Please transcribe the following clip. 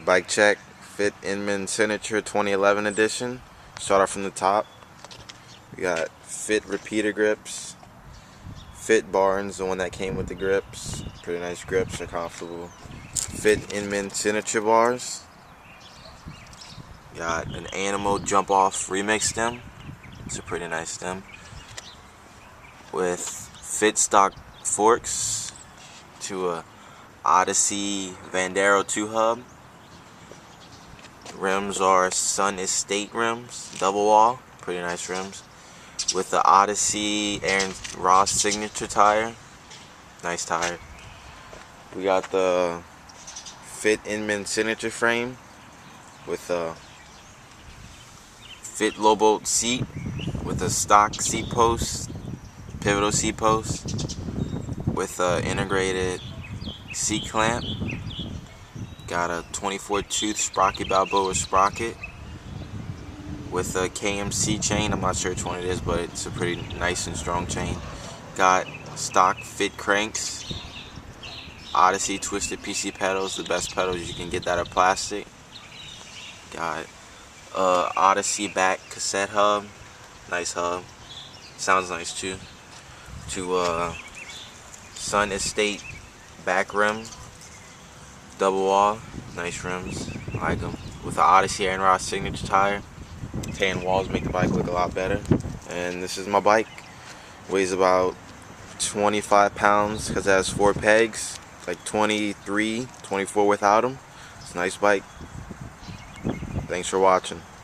Bike Check Fit Inman Signature 2011 edition. Start off from the top. We got Fit repeater grips, Fit Barnes, the one that came with the grips. Pretty nice grips, they're comfortable. Fit Inman Signature bars. Got an Animal Jump Off Remix stem. It's a pretty nice stem. With Fit stock forks to a Odyssey Vandero 2 hub. Rims are Sun Estate rims, double wall, pretty nice rims. With the Odyssey Aaron Ross signature tire, nice tire. We got the Fit Inman signature frame with a Fit low bolt seat with a stock seat post, pivotal seat post with a integrated seat clamp. Got a 24 tooth Sprocket Balboa sprocket with a KMC chain. I'm not sure which one it is, but it's a pretty nice and strong chain. Got stock Fit cranks, Odyssey twisted PC pedals, the best pedals you can get that are plastic. Got Odyssey back cassette hub, nice hub, sounds nice too. To Sun Estate back rim, double wall, nice rims, I like them. With the Odyssey Aaron Ross signature tire, tan walls make the bike look a lot better. And this is my bike, weighs about 25 pounds because it has 4 pegs, like 23, 24 without them. It's a nice bike. Thanks for watching.